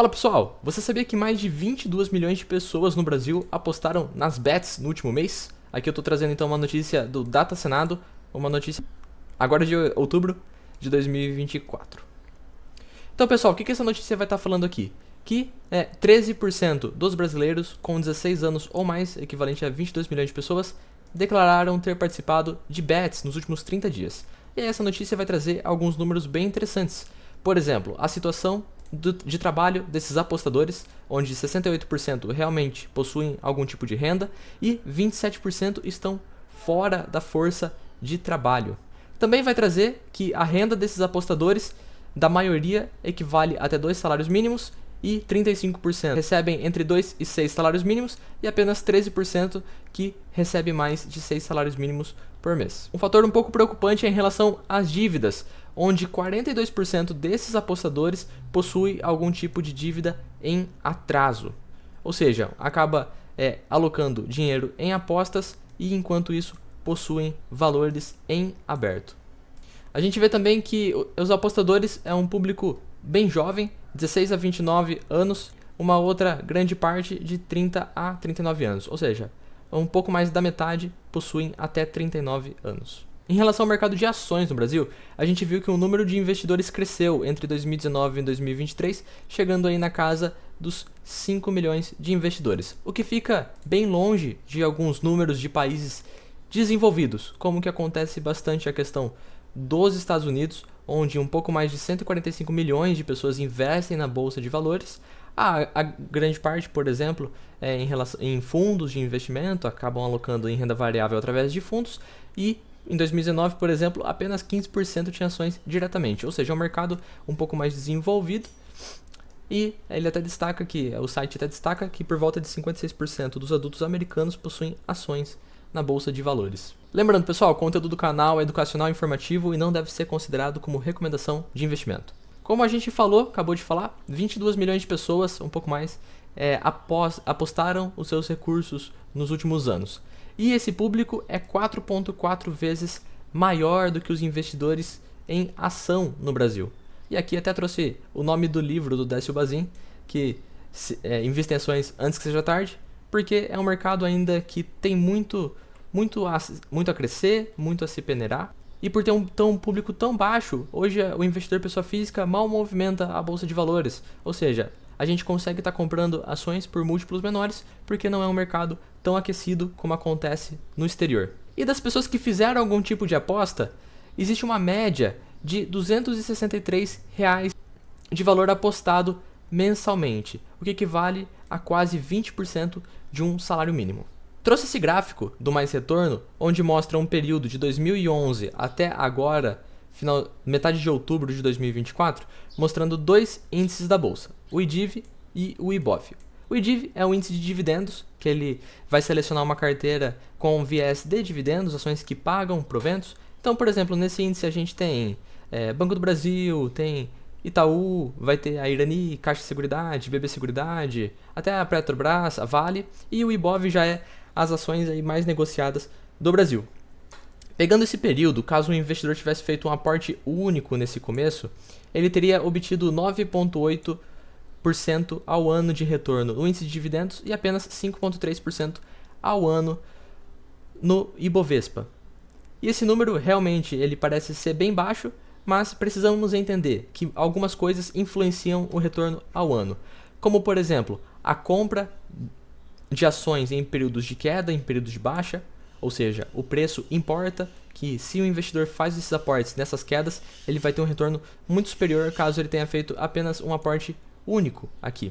Fala pessoal, você sabia que mais de 22 milhões de pessoas no Brasil apostaram nas bets no último mês? Aqui eu tô trazendo então uma notícia do Data Senado, uma notícia agora de outubro de 2024. Então pessoal, o que essa notícia vai estar falando aqui? Que 13% dos brasileiros com 16 anos ou mais, equivalente a 22 milhões de pessoas, declararam ter participado de bets nos últimos 30 dias. E essa notícia vai trazer alguns números bem interessantes. Por exemplo, a situação de trabalho desses apostadores, onde 68% realmente possuem algum tipo de renda e 27% estão fora da força de trabalho. Também vai trazer que a renda desses apostadores, da maioria, equivale a até 2 salários mínimos e 35% recebem entre 2 e 6 salários mínimos e apenas 13% que recebe mais de 6 salários mínimos por mês. Um fator um pouco preocupante é em relação às dívidas, onde 42% desses apostadores possui algum tipo de dívida em atraso. Ou seja, acaba alocando dinheiro em apostas e enquanto isso possuem valores em aberto. A gente vê também que os apostadores é um público bem jovem, 16 a 29 anos, uma outra grande parte de 30 a 39 anos, ou seja, um pouco mais da metade possuem até 39 anos. Em relação ao mercado de ações no Brasil, a gente viu que o número de investidores cresceu entre 2019 e 2023, chegando aí na casa dos 5 milhões de investidores, o que fica bem longe de alguns números de países desenvolvidos, como que acontece bastante a questão dos Estados Unidos, onde um pouco mais de 145 milhões de pessoas investem na bolsa de valores. A grande parte, por exemplo, em fundos de investimento, acabam alocando em renda variável através de fundos, e em 2019, por exemplo, apenas 15% tinha ações diretamente, ou seja, é um mercado um pouco mais desenvolvido. E ele até destaca que, o site até destaca que por volta de 56% dos adultos americanos possuem ações na bolsa de valores. Lembrando, pessoal, o conteúdo do canal é educacional e informativo e não deve ser considerado como recomendação de investimento. Como a gente acabou de falar, 22 milhões de pessoas, um pouco mais, apostaram os seus recursos nos últimos anos. E esse público é 4,4 vezes maior do que os investidores em ação no Brasil. E aqui até trouxe o nome do livro do Décio Bazin, que investe em ações antes que seja tarde, porque é um mercado ainda que tem muito a crescer, muito a se peneirar. E por ter um público tão baixo, hoje o investidor pessoa física mal movimenta a bolsa de valores. Ou seja, a gente consegue estar comprando ações por múltiplos menores, porque não é um mercado tão aquecido como acontece no exterior. E das pessoas que fizeram algum tipo de aposta, existe uma média de R$ 263 de valor apostado mensalmente, o que equivale a quase 20% de um salário mínimo. Trouxe esse gráfico do Mais Retorno, onde mostra um período de 2011 até agora, metade de outubro de 2024, mostrando dois índices da bolsa, o IDIV e o IBOV. O IDIV é um índice de dividendos, que ele vai selecionar uma carteira com viés de dividendos, ações que pagam proventos. Então, por exemplo, nesse índice a gente tem Banco do Brasil, tem Itaú, vai ter a Irani, Caixa Seguridade, BB Seguridade, até a Petrobras, a Vale, e o IBOV já é as ações aí mais negociadas do Brasil. Pegando esse período, caso o investidor tivesse feito um aporte único nesse começo, ele teria obtido 9,8% ao ano de retorno no índice de dividendos e apenas 5,3% ao ano no Ibovespa. E esse número realmente ele parece ser bem baixo, mas precisamos entender que algumas coisas influenciam o retorno ao ano, como por exemplo, a compra de ações em períodos de queda, em períodos de baixa, ou seja, o preço importa, que se o investidor faz esses aportes nessas quedas, ele vai ter um retorno muito superior caso ele tenha feito apenas um aporte único aqui.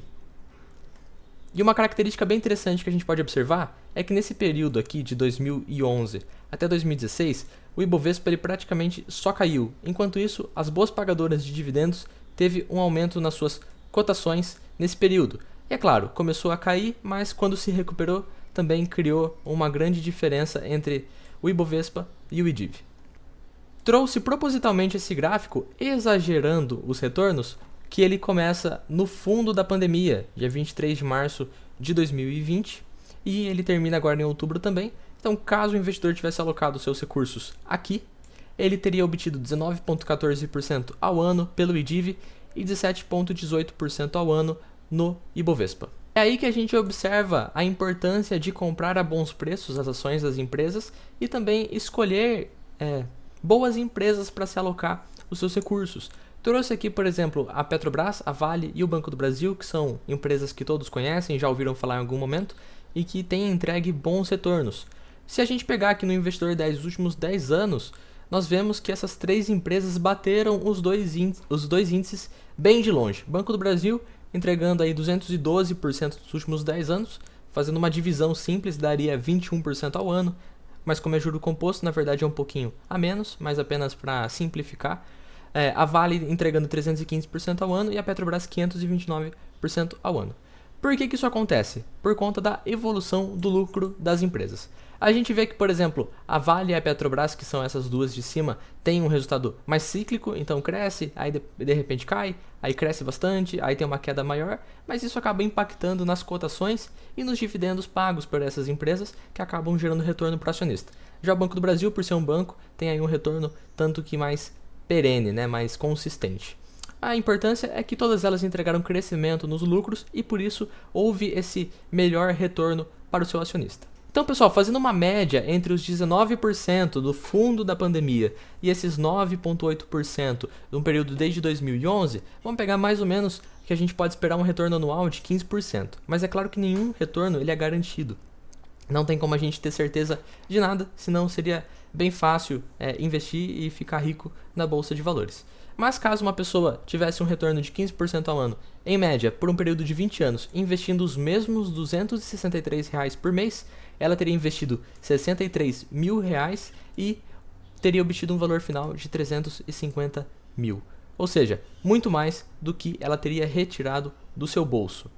E uma característica bem interessante que a gente pode observar é que nesse período aqui de 2011 até 2016, o Ibovespa ele praticamente só caiu. Enquanto isso, as boas pagadoras de dividendos teve um aumento nas suas cotações nesse período. E é claro, começou a cair, mas quando se recuperou, também criou uma grande diferença entre o Ibovespa e o IDIV. Trouxe propositalmente esse gráfico exagerando os retornos, que ele começa no fundo da pandemia, dia 23 de março de 2020, e ele termina agora em outubro também. Então, caso o investidor tivesse alocado seus recursos aqui, ele teria obtido 19,14% ao ano pelo IDIV e 17,18% ao ano no Ibovespa. É aí que a gente observa a importância de comprar a bons preços as ações das empresas e também escolher boas empresas para se alocar os seus recursos. Trouxe aqui, por exemplo, a Petrobras, a Vale e o Banco do Brasil, que são empresas que todos conhecem, já ouviram falar em algum momento, e que têm entregue bons retornos. Se a gente pegar aqui no Investidor 10 dos últimos 10 anos, nós vemos que essas 3 empresas bateram os dois índices bem de longe. Banco do Brasil entregando aí 212% nos últimos 10 anos, fazendo uma divisão simples, daria 21% ao ano, mas como é juro composto, na verdade é um pouquinho a menos, mas apenas para simplificar. A Vale entregando 315% ao ano e a Petrobras 529% ao ano. Por que isso acontece? Por conta da evolução do lucro das empresas. A gente vê que, por exemplo, a Vale e a Petrobras, que são essas duas de cima, têm um resultado mais cíclico, então cresce, aí de repente cai, aí cresce bastante, aí tem uma queda maior, mas isso acaba impactando nas cotações e nos dividendos pagos por essas empresas, que acabam gerando retorno para o acionista. Já o Banco do Brasil, por ser um banco, tem aí um retorno tanto que mais perene, né, mais consistente. A importância é que todas elas entregaram crescimento nos lucros e por isso houve esse melhor retorno para o seu acionista. Então, pessoal, fazendo uma média entre os 19% do fundo da pandemia e esses 9,8% de um período desde 2011, vamos pegar mais ou menos que a gente pode esperar um retorno anual de 15%. Mas é claro que nenhum retorno ele é garantido. Não tem como a gente ter certeza de nada, senão seria bem fácil investir e ficar rico na bolsa de valores. Mas caso uma pessoa tivesse um retorno de 15% ao ano, em média, por um período de 20 anos, investindo os mesmos R$ 263 por mês, ela teria investido R$ 63 mil e teria obtido um valor final de 350 mil. Ou seja, muito mais do que ela teria retirado do seu bolso.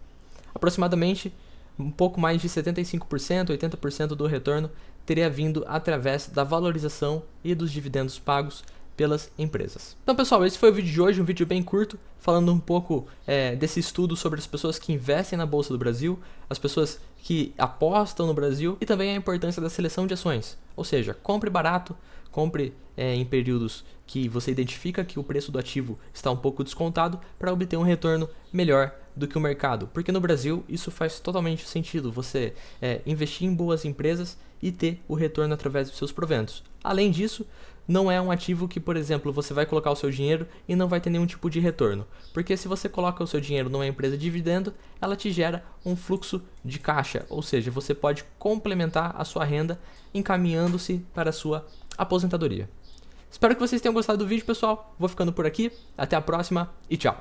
Aproximadamente um pouco mais de 75%, 80% do retorno teria vindo através da valorização e dos dividendos pagos pelas empresas. Então, pessoal, esse foi o vídeo de hoje, um vídeo bem curto, falando um pouco desse estudo sobre as pessoas que investem na Bolsa do Brasil, as pessoas que apostam no Brasil e também a importância da seleção de ações. Ou seja, compre barato, compre em períodos que você identifica que o preço do ativo está um pouco descontado para obter um retorno melhor do que o mercado. Porque no Brasil isso faz totalmente sentido, você investir em boas empresas e ter o retorno através dos seus proventos. Além disso, não é um ativo que, por exemplo, você vai colocar o seu dinheiro e não vai ter nenhum tipo de retorno. Porque se você coloca o seu dinheiro numa empresa de dividendo, ela te gera um fluxo de caixa. Ou seja, você pode complementar a sua renda encaminhando-se para a sua aposentadoria. Espero que vocês tenham gostado do vídeo, pessoal. Vou ficando por aqui. Até a próxima e tchau!